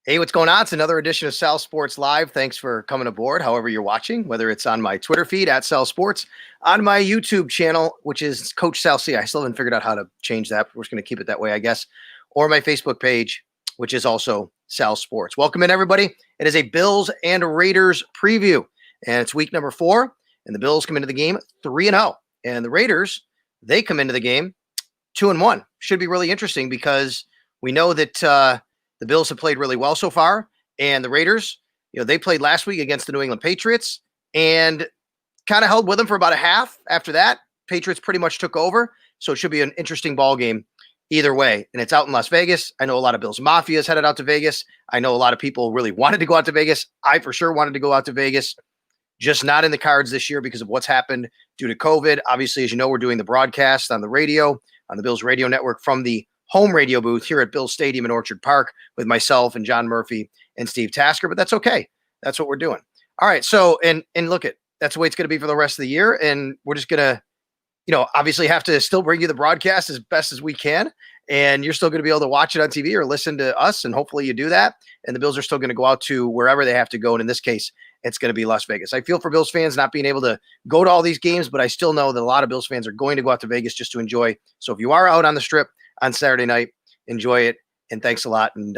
Hey, what's going on? It's another edition of SalSports Live. Thanks for coming aboard, however you're watching, whether it's on my Twitter feed at SalSports, on my YouTube channel, which is Coach Sal C. I still haven't figured out how to change that. We're just going to keep it that way, I guess. Or my Facebook page, which is also SalSports. Welcome in, everybody. It is a Bills and Raiders preview, and it's week number 4, and the Bills come into the game 3-0. And the Raiders, they come into the game 2-1. Should be really interesting because we know that the Bills have played really well so far, and the Raiders, they played last week against the New England Patriots and kind of held with them for about a half. After that, Patriots pretty much took over, so it should be an interesting ball game either way. And it's out in Las Vegas. I know a lot of Bills Mafia is headed out to Vegas. I know a lot of people really wanted to go out to Vegas. I for sure wanted to go out to Vegas, just not in the cards this year because of what's happened due to COVID. Obviously, as you know, we're doing the broadcast on the radio, on the Bills radio network from the home radio booth here at Bills Stadium in Orchard Park with myself and John Murphy and Steve Tasker, but that's okay. That's what we're doing. All right. So, and look that's the way it's going to be for the rest of the year. And we're just going to, obviously have to still bring you the broadcast as best as we can. And you're still going to be able to watch it on TV or listen to us. And hopefully you do that. And the Bills are still going to go out to wherever they have to go. And in this case, it's going to be Las Vegas. I feel for Bills fans not being able to go to all these games, but I still know that a lot of Bills fans are going to go out to Vegas just to enjoy. So if you are out on the Strip on Saturday night, enjoy it. And thanks a lot. And,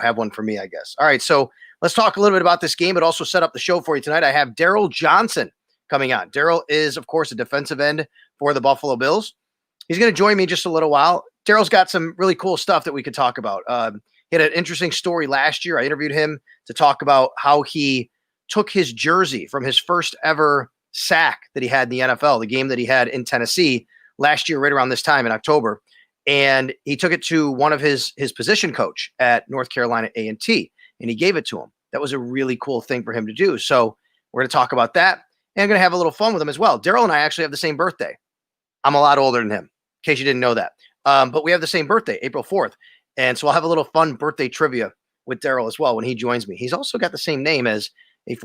have one for me, I guess. All right. So let's talk a little bit about this game, but also set up the show for you tonight. I have Daryl Johnson coming on. Daryl is, of course, a defensive end for the Buffalo Bills. He's going to join me just a little while. Daryl's got some really cool stuff that we could talk about. He had an interesting story last year. I interviewed him to talk about how he took his jersey from his first ever sack that he had in the NFL, the game that he had in Tennessee last year, right around this time in October. And he took it to one of his position coach at North Carolina A&T, and he gave it to him. That was a really cool thing for him to do. So we're going to talk about that, and I'm going to have a little fun with him as well. Daryl and I actually have the same birthday. I'm a lot older than him, in case you didn't know that. But we have the same birthday, April 4th. And so I'll have a little fun birthday trivia with Daryl as well when he joins me. He's also got the same name as a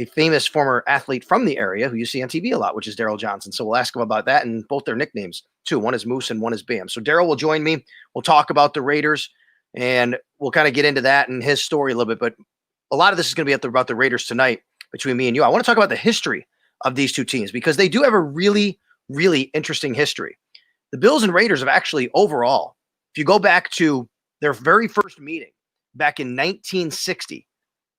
famous former athlete from the area who you see on TV a lot, which is Daryl Johnson. So we'll ask him about that and both their nicknames too. One is Moose and one is Bam. So Daryl will join me. We'll talk about the Raiders and we'll kind of get into that and his story a little bit. But a lot of this is going to be about the Raiders tonight between me and you. I want to talk about the history of these two teams because they do have a really, really interesting history. The Bills and Raiders have actually overall, if you go back to their very first meeting back in 1960,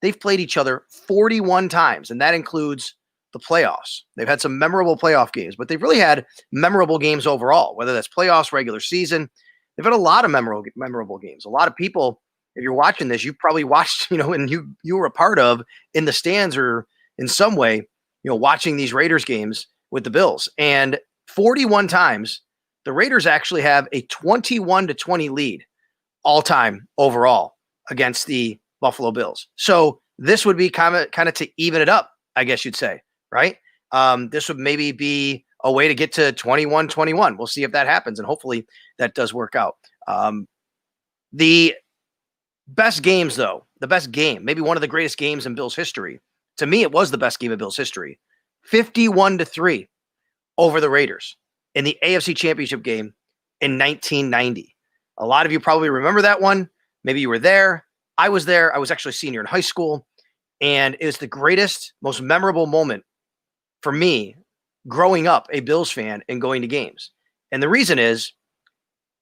they've played each other 41 times, and that includes the playoffs. They've had some memorable playoff games, but they've really had memorable games overall, whether that's playoffs, regular season. They've had a lot of memorable games. A lot of people, if you're watching this, you've probably watched, and you were a part of in the stands or in some way, watching these Raiders games with the Bills. And 41 times, the Raiders actually have a 21-20 lead all time overall against the Buffalo Bills. So this would be kind of to even it up, I guess you'd say, right? This would maybe be a way to get to 21-21. We'll see if that happens, and hopefully that does work out. The best games, though, the best game, maybe one of the greatest games in Bills history. To me, it was the best game of Bills history. 51-3 over the Raiders in the AFC Championship game in 1990. A lot of you probably remember that one. Maybe you were there. I was there. I was actually a senior in high school, and it was the greatest, most memorable moment for me growing up a Bills fan and going to games. And the reason is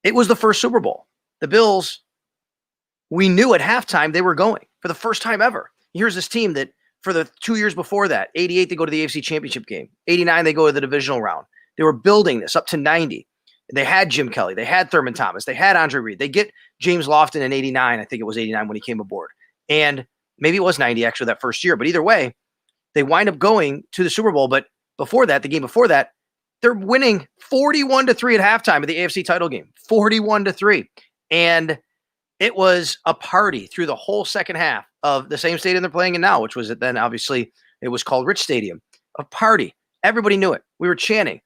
it was the first Super Bowl. The Bills, we knew at halftime they were going for the first time ever. Here's this team that for the 2 years before that, 88, they go to the AFC Championship game. 89, they go to the divisional round. They were building this up to 90. They had Jim Kelly. They had Thurman Thomas. They had Andre Reed. They get James Lofton in 89. I think it was 89 when he came aboard. And maybe it was 90 actually that first year. But either way, they wind up going to the Super Bowl. But before that, the game before that, they're winning 41-3 at halftime of the AFC title game. 41-3. And it was a party through the whole second half of the same stadium they're playing in now, which was then obviously it was called Rich Stadium. A party. Everybody knew it. We were chanting,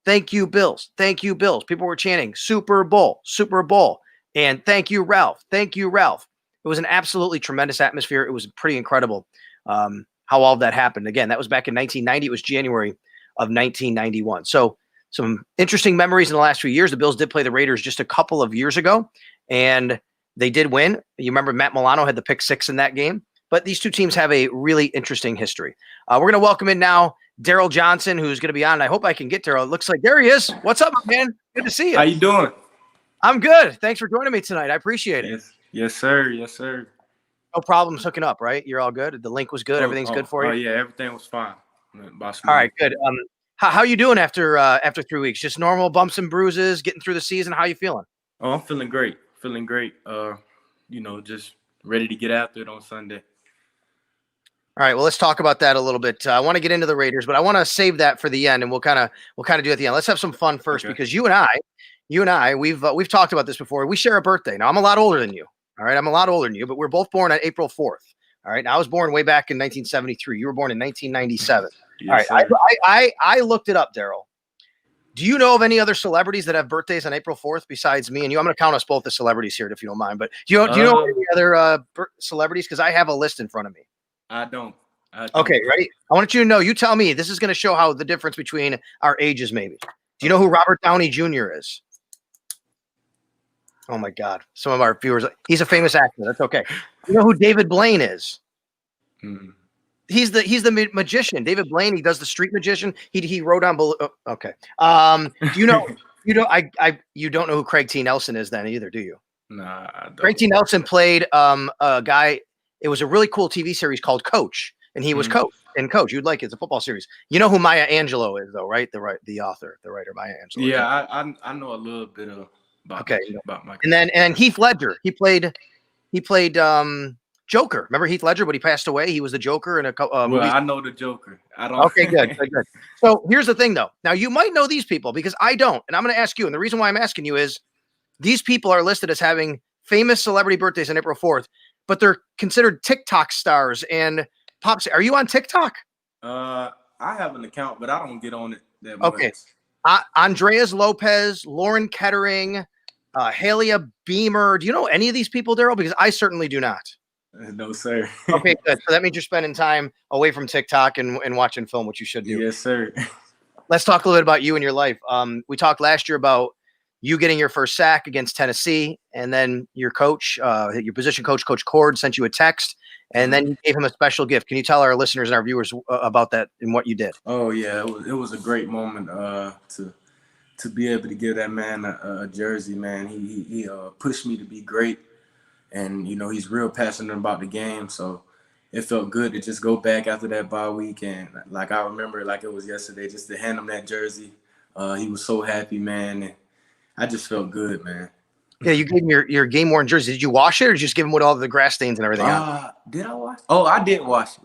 "Thank you, Bills. Thank you, Bills." People were chanting, "Super Bowl, Super Bowl." And "Thank you, Ralph. Thank you, Ralph." It was an absolutely tremendous atmosphere. It was pretty incredible how all of that happened. Again, that was back in 1990. It was January of 1991. So some interesting memories in the last few years. The Bills did play the Raiders just a couple of years ago. And They did win. You remember Matt Milano had the pick 6 in that game. But these two teams have a really interesting history. We're going to welcome in now Daryl Johnson, who's going to be on. I hope I can get Daryl. It looks like there he is. What's up, man? Good to see you. How you doing? I'm good. Thanks for joining me tonight. I appreciate it. Yes, sir. Yes, sir. No problems hooking up, right? You're all good. The link was good. Everything's good for you. Oh yeah, everything was fine. All right, good. How you doing after 3 weeks? Just normal bumps and bruises, getting through the season. How you feeling? Oh, I'm feeling great. Just ready to get after it on Sunday. All right, well, let's talk about that a little bit. I want to get into the Raiders, but I want to save that for the end, and we'll kind of do it at the end. Let's have some fun first, because you and I, we've talked about this before. We share a birthday. Now, I'm a lot older than you. All right, I'm a lot older than you, but we're both born on April 4th. All right, now I was born way back in 1973. You were born in 1997. Yes, all right, I looked it up, Daryl. Do you know of any other celebrities that have birthdays on April 4th besides me and you? I'm going to count us both as celebrities here, if you don't mind. But do you know any other celebrities? Because I have a list in front of me. I don't. Okay, ready? I want you to know. You tell me. This is going to show how the difference between our ages, maybe. Do you know who Robert Downey Jr. is? Oh my God! Some of our viewers. He's a famous actor. That's okay. You know who David Blaine is? Mm-hmm. He's the magician. David Blaine. He does the street magician. He wrote on. Okay. You don't know who Craig T. Nelson is then either, do you? Nah, I don't. Craig T. Nelson played a guy. It was a really cool TV series called Coach, and he was Coach. You'd like it. It's a football series. You know who Maya Angelou is, though, right? The author, the writer, Maya Angelou. Yeah, I know a little bit about Michael. And then Heath Ledger. He played Joker. Remember Heath Ledger, but he passed away. He was the Joker in a movie. Well, I know the Joker. I don't. Okay, good. So here's the thing, though. Now you might know these people because I don't, and I'm going to ask you. And the reason why I'm asking you is these people are listed as having famous celebrity birthdays on April 4th, but they're considered TikTok stars and pop. Are you on TikTok? I have an account, but I don't get on it that much. Okay. Andreas Lopez, Lauren Kettering, Halia Beamer. Do you know any of these people, Daryl? Because I certainly do not. No, sir. Okay, good. So that means you're spending time away from TikTok and watching film, which you should do. Yes, sir. Let's talk a little bit about you and your life. We talked last year about you getting your first sack against Tennessee, and then your coach, your position coach, Coach Cord, sent you a text, and then you gave him a special gift. Can you tell our listeners and our viewers about that and what you did? Oh yeah, it was a great moment to be able to give that man a jersey. Man, he pushed me to be great. And, he's real passionate about the game. So it felt good to just go back after that bye week. And like, I remember it like it was yesterday, just to hand him that jersey. He was so happy, man. And I just felt good, man. Yeah, you gave him your game worn jersey. Did you wash it or just give him with all the grass stains and everything else? Did I wash it? Oh, I did wash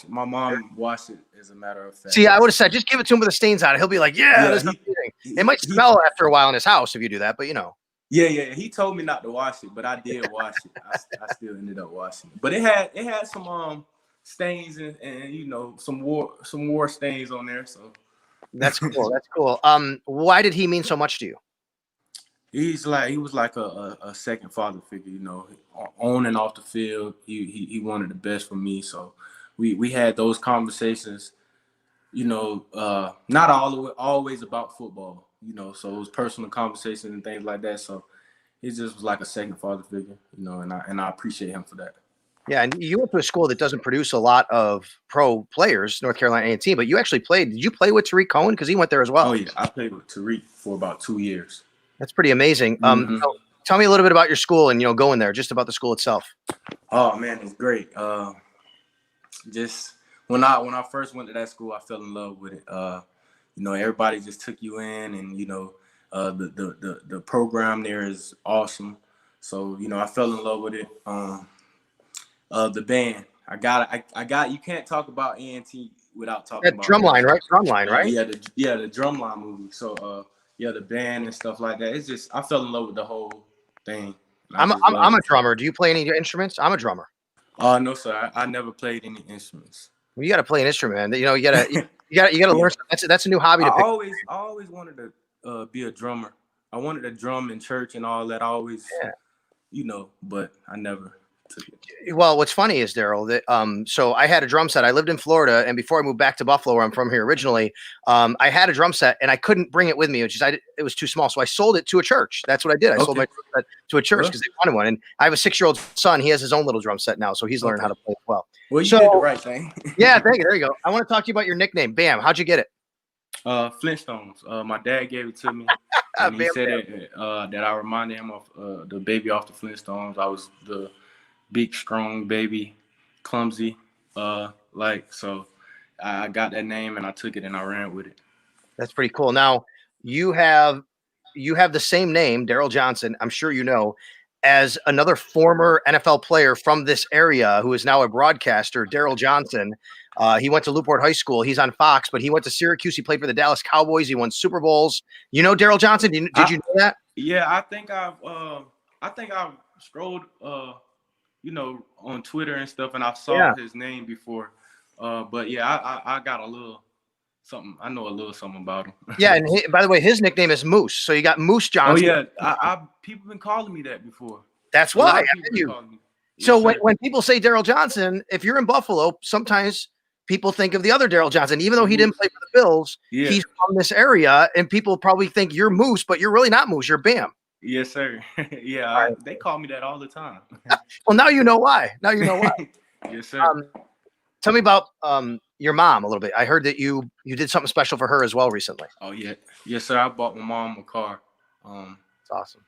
it. My mom washed it, as a matter of fact. See, I would have said, just give it to him with the stains on it. He'll be like, there's no kidding. It might smell after a while in his house if you do that, but Yeah. He told me not to wash it, but I did wash it. I still ended up washing it. But it had some stains and some war stains on there. So that's cool. That's cool. Why did he mean so much to you? He was like a second father figure, on and off the field. He wanted the best for me. So we had those conversations, not always about football. So it was personal conversations and things like that. So he just was like a second father figure, and I appreciate him for that. Yeah, and you went to a school that doesn't produce a lot of pro players, North Carolina A&T, but you actually played. Did you play with Tariq Cohen? Because he went there as well. Oh, yeah. I played with Tariq for about 2 years. That's pretty amazing. So tell me a little bit about your school and, going there, just about the school itself. Oh, man, it's great. Just when I first went to that school, I fell in love with it. Everybody just took you in, and the program there is awesome. So I fell in love with it. The band, I got. You can't talk about A&T without talking about drumline, right? Drumline, right? Yeah, the drumline movie. So the band and stuff like that. It's just I fell in love with the whole thing. I'm a drummer. Do you play any instruments? I'm a drummer. No, sir. I never played any instruments. Well, you got to play an instrument, man. You got to learn. That's a new hobby to pick. I always wanted to be a drummer. I wanted to drum in church and all that. I always, but I never Well, what's funny is, Daryl, that so I had a drum set. I lived in Florida, and before I moved back to Buffalo, where I'm from here originally, I had a drum set, and I couldn't bring it with me, it was too small. So I sold it to a church. That's what I did. I sold my drum set to a church because they wanted one. And I have a 6-year-old son. He has his own little drum set now, so he's learning how to play as well. Well, you did the right thing. Yeah, thank you. There you go. I want to talk to you about your nickname, Bam. How'd you get it? Flintstones. My dad gave it to me, and he said that I reminded him of the baby off the Flintstones. I was the big, strong baby, clumsy, so I got that name and I took it and I ran with it. That's pretty cool. Now you have the same name, Daryl Johnson. I'm sure you know, as another former NFL player from this area who is now a broadcaster, Daryl Johnson. He went to Newport High School. He's on Fox, but he went to Syracuse. He played for the Dallas Cowboys. He won Super Bowls. You know Daryl Johnson? Did you know that? Yeah, I think I've scrolled on Twitter and stuff, and I saw his name before. But yeah, I got a little something. I know a little something about him. Yeah, and by the way, his nickname is Moose. So you got Moose Johnson. Oh yeah, people been calling me that before. That's why. So when people say Daryl Johnson, if you're in Buffalo, sometimes people think of the other Daryl Johnson, even though he didn't play for the Bills. Yeah. He's from this area, and people probably think you're Moose, but you're really not Moose. You're Bam. Yes, sir. Yeah, they call me that all the time. Well, now you know why. Yes, sir. Tell me about your mom a little bit. I heard that you did something special for her as well recently. Oh yeah, yes, sir. I bought my mom a car. It's awesome.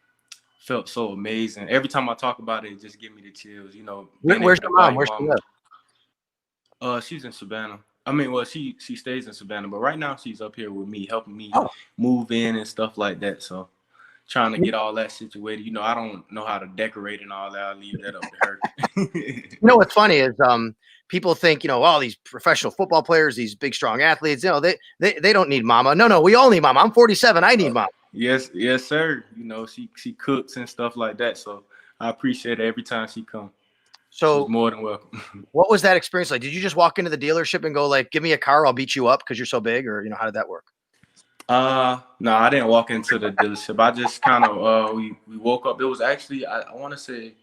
Felt so amazing. Every time I talk about it, it just gives me the chills. Where's your mom? Where's she live? She's in Savannah. I mean, well, she stays in Savannah, but right now she's up here with me, helping me move in and stuff like that. So trying to get all that situated. I don't know how to decorate and all that. I leave that up to her. What's funny is people think, all these professional football players, these big, strong athletes, they don't need mama. No, we all need mama. I'm 47. I need mama. Yes, sir. She cooks and stuff like that. So I appreciate it every time she comes. So she's more than welcome. What was that experience like? Did you just walk into the dealership and go like, give me a car, I'll beat you up because you're so big? Or, how did that work? No, I didn't walk into the dealership. I just kind of, we woke up. It was actually, I want to say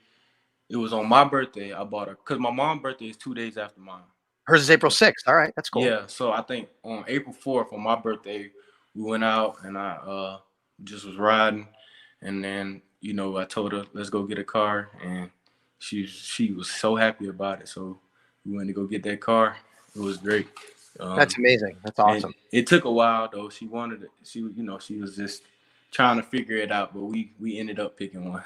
it was on my birthday. I bought her because my mom's birthday is 2 days after mine. Hers is April 6th. All right. That's cool. Yeah. So I think on April 4th on my birthday, we went out and I just was riding. And then, I told her, let's go get a car. And she was so happy about it. So we went to go get that car. It was great. That's amazing. That's awesome. It took a while though. She wanted it. She was just trying to figure it out, but we ended up picking one.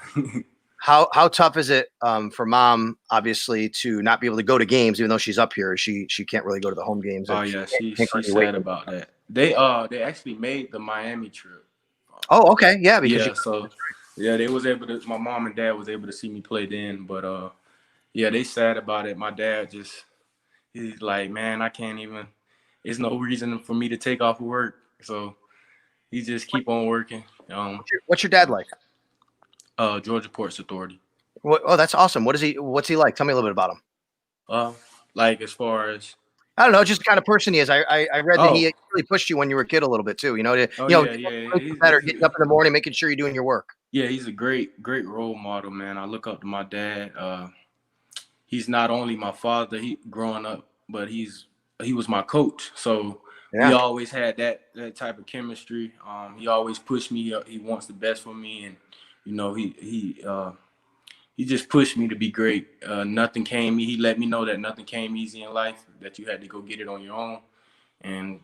How tough is it for mom, obviously, to not be able to go to games, even though she's up here? She can't really go to the home games. Oh yeah, she's sad about that. They actually made the Miami trip. Oh, okay, yeah, they was able to. My mom and dad was able to see me play then, but they sad about it. My dad he's like, man, I can't even. There's no reason for me to take off of work, so he just keep on working. What's your dad like? Georgia Ports Authority. Oh, that's awesome. What's he like? Tell me a little bit about him. Like as far as I don't know, just the kind of person he is. I read that he really pushed you when you were a kid a little bit too. He's better getting up in the morning, making sure you're doing your work. Yeah, he's a great role model, man. I look up to my dad. He's not only my father, growing up, but he was my coach. So we always had that type of chemistry. He always pushed me. He wants the best for me, and he just pushed me to be great. Nothing came. He let me know that nothing came easy in life. That you had to go get it on your own, and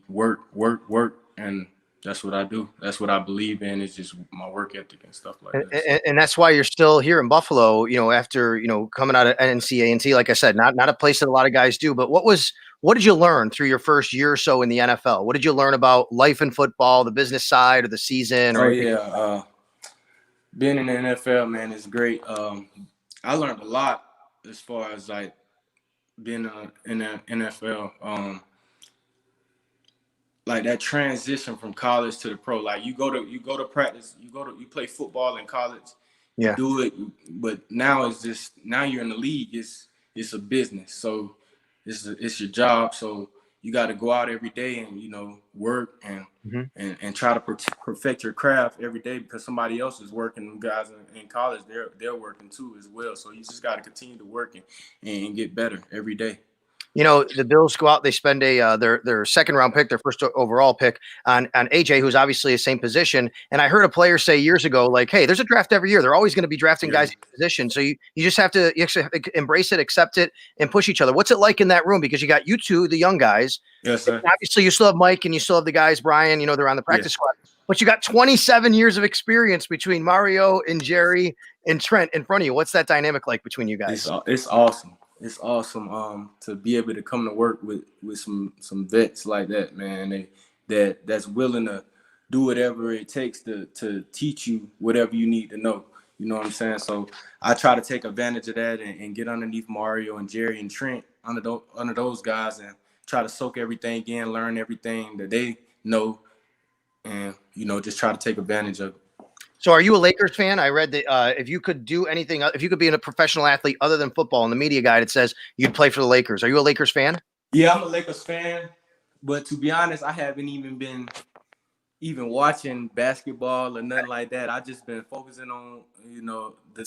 work, and that's what I do. That's what I believe in. It's just my work ethic and stuff like that. And that's why you're still here in Buffalo, after, coming out of NCAA, like I said, not a place that a lot of guys do, but what did you learn through your first year or so in the NFL? What did you learn about life in football, the business side or the season? Being in the NFL, man, is great. I learned a lot as far as like being in the NFL. Like that transition from college to the pro, like you go to practice, you play football in college, you do it, but now you're in the league. It's a business, so it's your job. So you got to go out every day and, you know, work and Mm-hmm. try to perfect your craft every day, because somebody else is working. Guys in college, they're working too as well. So you just got to continue to work and get better every day. You know, the Bills go out, they spend their second round pick, their first overall pick on AJ, who's obviously the same position. And I heard a player say years ago, like, hey, there's a draft every year. They're always going to be drafting guys in position. So you just have to embrace it, accept it, and push each other. What's it like in that room? Because you got you two, the young guys. Yes, sir. Obviously, you still have Mike and you still have the guys, Brian, you know, they're on the practice squad. But you got 27 years of experience between Mario and Jerry and Trent in front of you. What's that dynamic like between you guys? It's awesome. It's awesome to be able to come to work with some vets like that, man. That's willing to do whatever it takes to teach you whatever you need to know. You know what I'm saying? So I try to take advantage of that and get underneath Mario and Jerry and Trent under those guys and try to soak everything in, learn everything that they know, and, you know, just try to take advantage of it. So are you a Lakers fan? I read that if you could do anything, if you could be a professional athlete other than football, in the media guide, it says you'd play for the Lakers. Are you a Lakers fan? Yeah, I'm a Lakers fan. But to be honest, I haven't been watching basketball or nothing like that. I just been focusing on, you know, the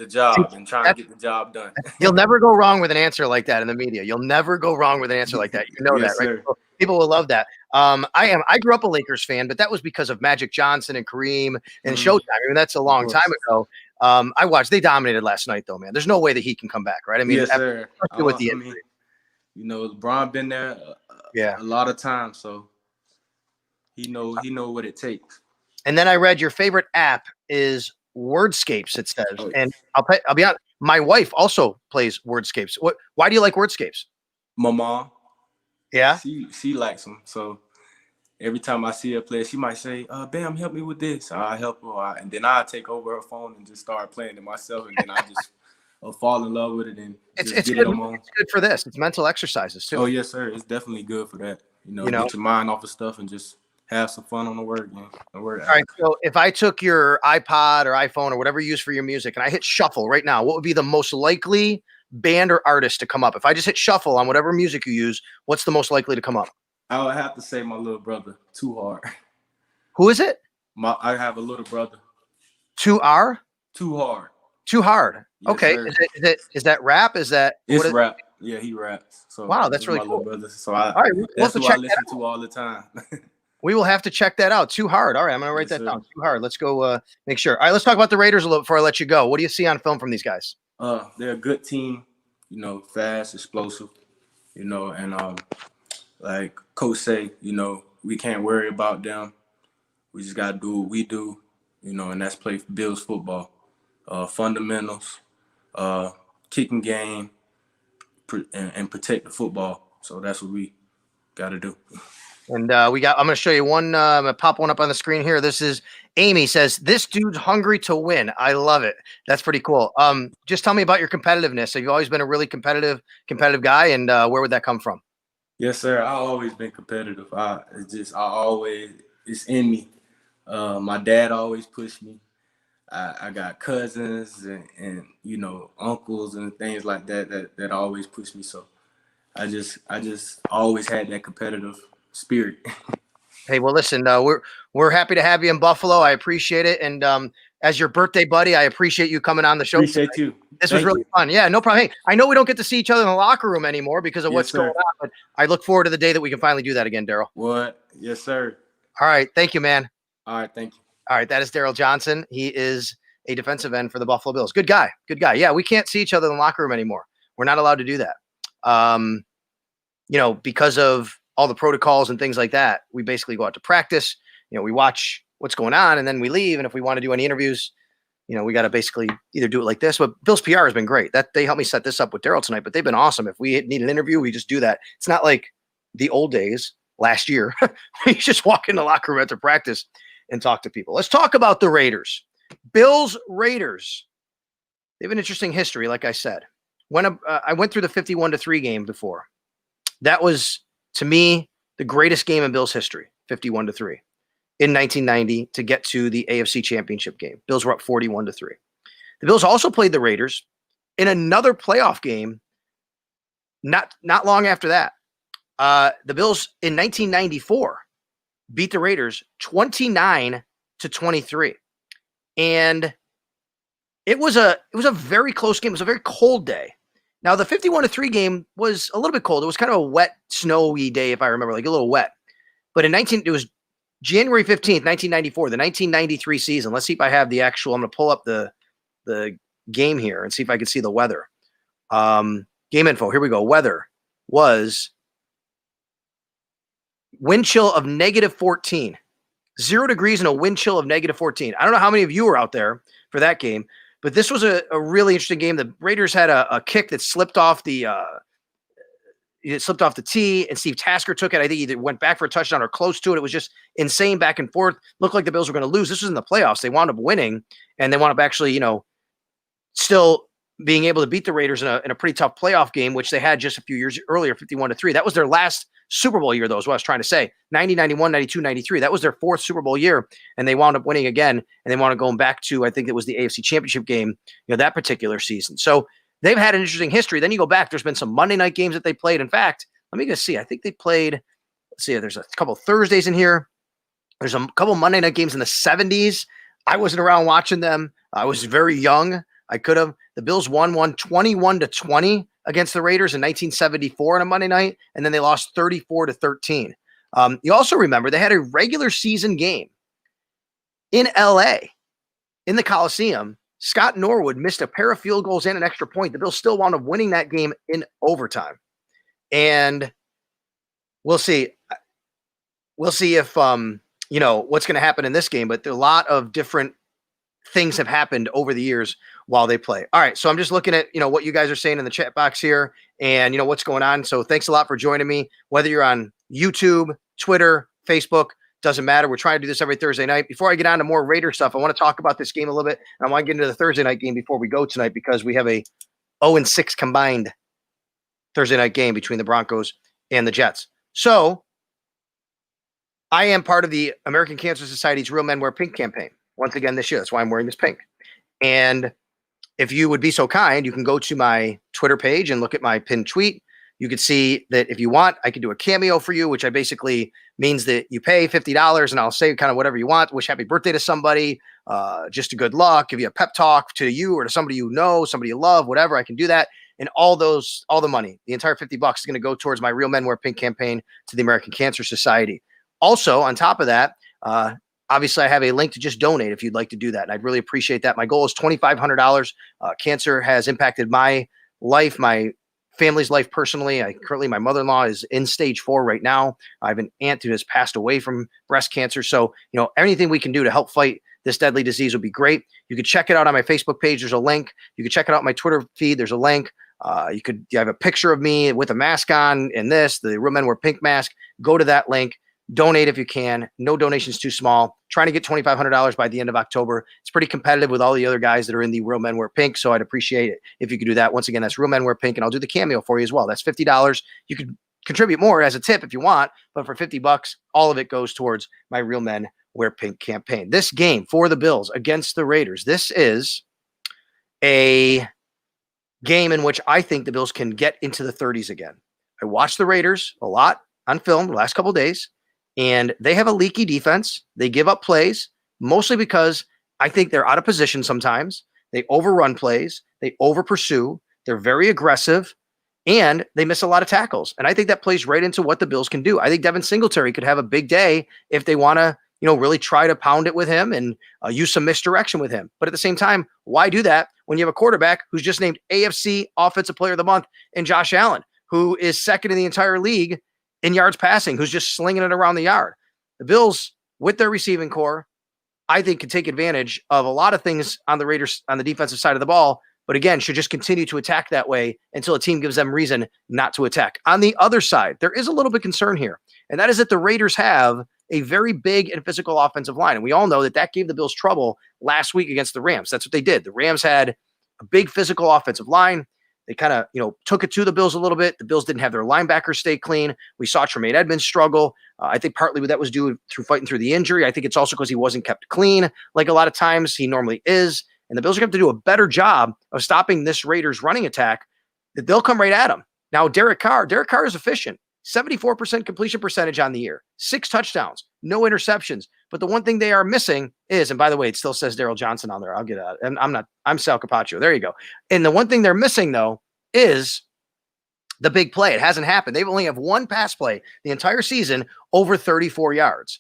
job and trying to get the job done. You'll never go wrong with an answer like that in the media. You'll never go wrong with an answer like that. You know Yes, that, right? sir. People will love that. I grew up a Lakers fan, but that was because of Magic Johnson and Kareem and Showtime. I mean, that's a long time ago. I watched. They dominated last night, though, man. There's no way that he can come back, right? I mean, yes, sir. With the injury. You know, LeBron been there a lot of times, so he know what it takes. And then I read your favorite app is Wordscapes, it says. And I'll be honest, my wife also plays Wordscapes. Why do you like Wordscapes? My mom. Yeah. She likes them. So every time I see her play, she might say, Bam, help me with this. I help her. And then I take over her phone and just start playing it myself. And then I just fall in love with it and it's get good. it on. It's good for this. It's mental exercises too. Oh, yes, sir. It's definitely good for that. You know, get your mind off of stuff and just have some fun on the work. All right. So if I took your iPod or iPhone or whatever you use for your music and I hit shuffle right now, what would be the most likely band or artist to come up? If I just hit shuffle on whatever music you use, what's the most likely to come up? I would have to say my little brother, Too Hard. Who is it? I have a little brother. Too Hard? Too Hard. Too Hard. Yes, okay. Is that rap? Is that it's rap? Yeah, he raps. So wow, that's really cool. Brother. So that's who I listen to all the time. We will have to check that out. Too Hard. All right, I'm going to write that down. Too Hard. Let's go make sure. All right, let's talk about the Raiders a little before I let you go. What do you see on film from these guys? They're a good team, you know, fast, explosive, you know, and like Coach say, you know, we can't worry about them. We just got to do what we do, you know, and that's play Bills football. Fundamentals, kicking game, and protect the football. So that's what we got to do. And I'm going to show you one. I'm going to pop one up on the screen here. This is Amy says, this dude's hungry to win. I love it. That's pretty cool. Just tell me about your competitiveness. Have you always been a really competitive guy? And where would that come from? Yes, sir. I've always been competitive. It's in me. My dad always pushed me. I got cousins and you know, uncles and things like that always push me. So I just always had that competitive spirit. Hey, well, listen, we're happy to have you in Buffalo. I appreciate it. And as your birthday buddy, I appreciate you coming on the show. Appreciate you. This was really fun. Yeah, no problem. Hey, I know we don't get to see each other in the locker room anymore because of what's going on, but I look forward to the day that we can finally do that again, Daryl. What? Yes, sir. All right. Thank you, man. All right. Thank you. All right. That is Daryl Johnson. He is a defensive end for the Buffalo Bills. Good guy. Good guy. Yeah, we can't see each other in the locker room anymore. We're not allowed to do that. You know, because of all the protocols and things like that, we basically go out to practice. You know, we watch what's going on and then we leave. And if we want to do any interviews, you know, we got to basically either do it like this. But Bill's PR has been great. That they helped me set this up with Daryl tonight, but they've been awesome. If we need an interview, we just do that. It's not like the old days last year. You just walk in the locker room after practice and talk to people. Let's talk about the Raiders. Bills Raiders. They have an interesting history, like I said. When I went through the 51-3 game before, that was, to me, the greatest game in Bills history, 51-3, in 1990 to get to the AFC Championship game. Bills were up 41-3. The Bills also played the Raiders in another playoff game not long after that. The Bills in 1994 beat the Raiders 29-23. And it was a very close game. It was a very cold day. Now, the 51-3 game was a little bit cold. It was kind of a wet, snowy day, if I remember, like a little wet. But it was January 15th, 1994, the 1993 season. Let's see if I have the actual. I'm going to pull up the game here and see if I can see the weather. Game info. Here we go. Weather was wind chill of -14, 0 degrees and a wind chill of -14. I don't know how many of you were out there for that game, but this was a really interesting game. The Raiders had a kick that slipped off the tee, and Steve Tasker took it. I think he either went back for a touchdown or close to it. It was just insane back and forth. Looked like the Bills were going to lose. This was in the playoffs. They wound up winning, and they wound up actually, still being able to beat the Raiders in a pretty tough playoff game, which they had just a few years earlier, 51-3. That was their last Super Bowl year, though, is what I was trying to say. 90, 91, 92, 93. That was their fourth Super Bowl year, and they wound up winning again, and they wound up going back to, I think it was the AFC Championship game, that particular season. So they've had an interesting history. Then you go back, there's been some Monday night games that they played. In fact, let me just see. I think they played, let's see, there's a couple of Thursdays in here. There's a couple of Monday night games in the 70s. I wasn't around watching them. I was very young. I could have. The Bills won 21-20 against the Raiders in 1974 on a Monday night, and then they lost 34-13. You also remember they had a regular season game in LA in the Coliseum. Scott Norwood missed a pair of field goals and an extra point. The Bills still wound up winning that game in overtime. And we'll see. We'll see if what's going to happen in this game, but a lot of different things have happened over the years while they play. All right, so I'm just looking at what you guys are saying in the chat box here, and what's going on. So thanks a lot for joining me. Whether you're on YouTube, Twitter, Facebook, doesn't matter. We're trying to do this every Thursday night. Before I get on to more Raider stuff, I want to talk about this game a little bit, and I want to get into the Thursday night game before we go tonight, because we have a 0-6 combined Thursday night game between the Broncos and the Jets. So I am part of the American Cancer Society's Real Men Wear Pink campaign. Once again this year. That's why I'm wearing this pink. And if you would be so kind, you can go to my Twitter page and look at my pinned tweet. You could see that if you want, I could do a cameo for you, which I basically means that you pay $50 and I'll say kind of whatever you want. Wish happy birthday to somebody, just a good luck, give you a pep talk to you or to somebody you know, somebody you love, whatever. I can do that. And all the money, the entire $50 is going to go towards my Real Men Wear Pink campaign to the American Cancer Society. Also, on top of that, obviously, I have a link to just donate if you'd like to do that. And I'd really appreciate that. My goal is $2,500. Cancer has impacted my life, my family's life personally. Currently, my mother-in-law is in stage 4 right now. I have an aunt who has passed away from breast cancer. So, anything we can do to help fight this deadly disease would be great. You can check it out on my Facebook page. There's a link. You can check it out on my Twitter feed. There's a link. You have a picture of me with a mask on and the Real Men Wear Pink mask. Go to that link. Donate if you can. No donations too small. Trying to get $2,500 by the end of October. It's pretty competitive with all the other guys that are in the Real Men Wear Pink, so I'd appreciate it if you could do that. Once again, that's Real Men Wear Pink, and I'll do the cameo for you as well. That's $50. You could contribute more as a tip if you want, but for $50, all of it goes towards my Real Men Wear Pink campaign. This game for the Bills against the Raiders, this is a game in which I think the Bills can get into the 30s again. I watched the Raiders a lot on film the last couple of days. And they have a leaky defense. They give up plays, mostly because I think they're out of position sometimes. They overrun plays. They over-pursue. They're very aggressive. And they miss a lot of tackles. And I think that plays right into what the Bills can do. I think Devin Singletary could have a big day if they want to, really try to pound it with him and use some misdirection with him. But at the same time, why do that when you have a quarterback who's just named AFC Offensive Player of the Month in Josh Allen, who is second in the entire league in yards passing, who's just slinging it around the yard? The Bills, with their receiving core, I think can take advantage of a lot of things on the Raiders on the defensive side of the ball, but again, should just continue to attack that way until a team gives them reason not to attack. On the other side, there is a little bit of concern here, and that is that the Raiders have a very big and physical offensive line, and we all know that gave the Bills trouble last week against the Rams. That's what they did. The Rams had a big physical offensive line. They kind of, took it to the Bills a little bit. The Bills didn't have their linebackers stay clean. We saw Tremaine Edmonds struggle. I think partly that was due through fighting through the injury. I think it's also because he wasn't kept clean like a lot of times he normally is. And the Bills are going to have to do a better job of stopping this Raiders running attack. That they'll come right at him. Now, Derek Carr is efficient. 74% completion percentage on the year, 6 touchdowns, no interceptions. But the one thing they are missing is, and by the way, it still says Daryl Johnson on there. I'll get out. And I'm Sal Capaccio. There you go. And the one thing they're missing, though, is the big play. It hasn't happened. They only have one pass play the entire season over 34 yards.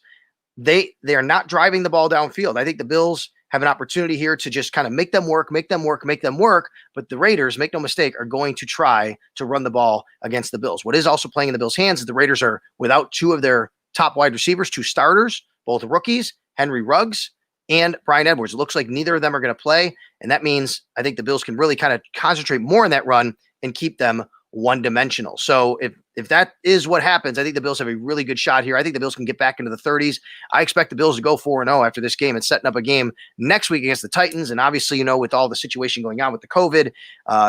They are not driving the ball downfield. I think the Bills have an opportunity here to just kind of make them work. But the Raiders, make no mistake, are going to try to run the ball against the Bills. What is also playing in the Bills' hands is the Raiders are without 2 of their top wide receivers, 2 starters, both rookies, Henry Ruggs and Bryan Edwards. It looks like neither of them are going to play. And that means I think the Bills can really kind of concentrate more on that run and keep them one-dimensional. So if that is what happens, I think the Bills have a really good shot here. I think the Bills can get back into the 30s. I expect the Bills to go 4-0 after this game and setting up a game next week against the Titans. And obviously, with all the situation going on with the COVID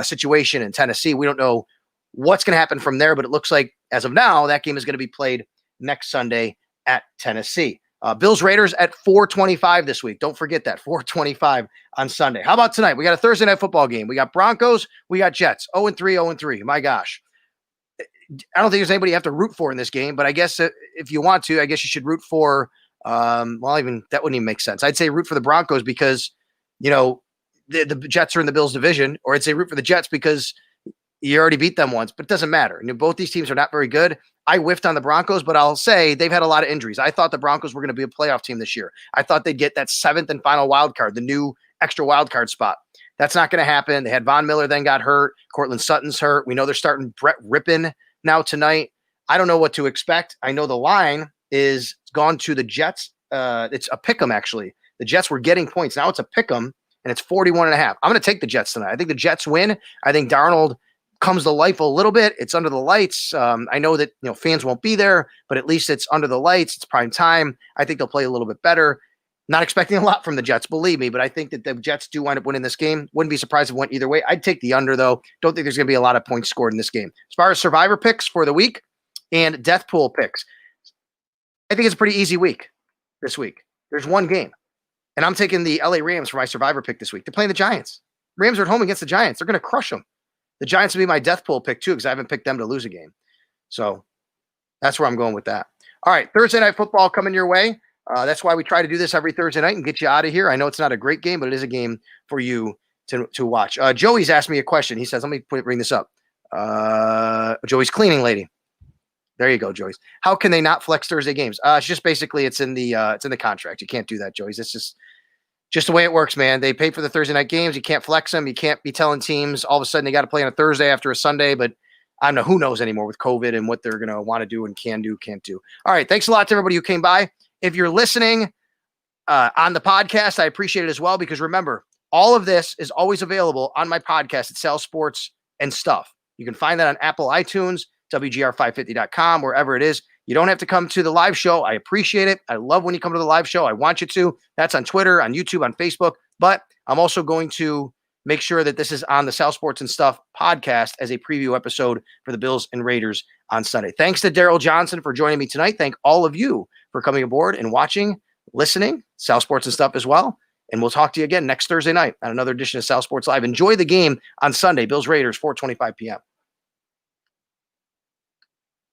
situation in Tennessee, we don't know what's going to happen from there, but it looks like as of now, that game is going to be played next Sunday at Tennessee. Bills Raiders at 4:25 this week. Don't forget that, 4:25 on Sunday. How about tonight? We got a Thursday night football game. We got Broncos. We got Jets. 0-3, 0-3. My gosh. I don't think there's anybody you have to root for in this game, but I guess if you want to, I guess you should root for, even that wouldn't even make sense. I'd say root for the Broncos because, the Jets are in the Bills division, or I'd say root for the Jets because you already beat them once, but it doesn't matter. Both these teams are not very good. I whiffed on the Broncos, but I'll say they've had a lot of injuries. I thought the Broncos were going to be a playoff team this year. I thought they'd get that 7th and final wild card, the new extra wild card spot. That's not going to happen. They had Von Miller then got hurt. Cortland Sutton's hurt. We know they're starting Brett Rippon now tonight. I don't know what to expect. I know the line is gone to the Jets. It's a pick 'em, actually. The Jets were getting points. Now it's a pick 'em, and it's 41.5. I'm going to take the Jets tonight. I think the Jets win. I think Darnold comes to life a little bit. It's under the lights. I know that fans won't be there, but at least it's under the lights. It's prime time. I think they'll play a little bit better. Not expecting a lot from the Jets, believe me, but I think that the Jets do wind up winning this game. Wouldn't be surprised if it went either way. I'd take the under, though. Don't think there's going to be a lot of points scored in this game. As far as survivor picks for the week and death pool picks, I think it's a pretty easy week this week. There's one game, and I'm taking the LA Rams for my survivor pick this week. They're playing the Giants. Rams are at home against the Giants. They're going to crush them. The Giants will be my death pool pick, too, because I haven't picked them to lose a game. So that's where I'm going with that. All right, Thursday night football coming your way. That's why we try to do this every Thursday night and get you out of here. I know it's not a great game, but it is a game for you to watch. Joey's asked me a question. He says, let me bring this up. Joey's cleaning lady. There you go, Joey's. How can they not flex Thursday games? It's just basically it's in the contract. You can't do that, Joey's. It's just the way it works, man. They pay for the Thursday night games. You can't flex them. You can't be telling teams all of a sudden they got to play on a Thursday after a Sunday, but I don't know who knows anymore with COVID and what they're going to want to do and can't do. All right. Thanks a lot to everybody who came by. If you're listening on the podcast, I appreciate it as well, because remember, all of this is always available on my podcast at SalSports and Stuff. You can find that on Apple iTunes, WGR550.com, wherever it is. You don't have to come to the live show. I appreciate it. I love when you come to the live show. I want you to. That's on Twitter, on YouTube, on Facebook. But I'm also going to make sure that this is on the SalSports and Stuff podcast as a preview episode for the Bills and Raiders on Sunday. Thanks to Daryl Johnson for joining me tonight. Thank all of you for coming aboard and watching, listening, SalSports and Stuff as well. And we'll talk to you again next Thursday night on another edition of SalSports Live. Enjoy the game on Sunday, Bills Raiders, 4:25 p.m.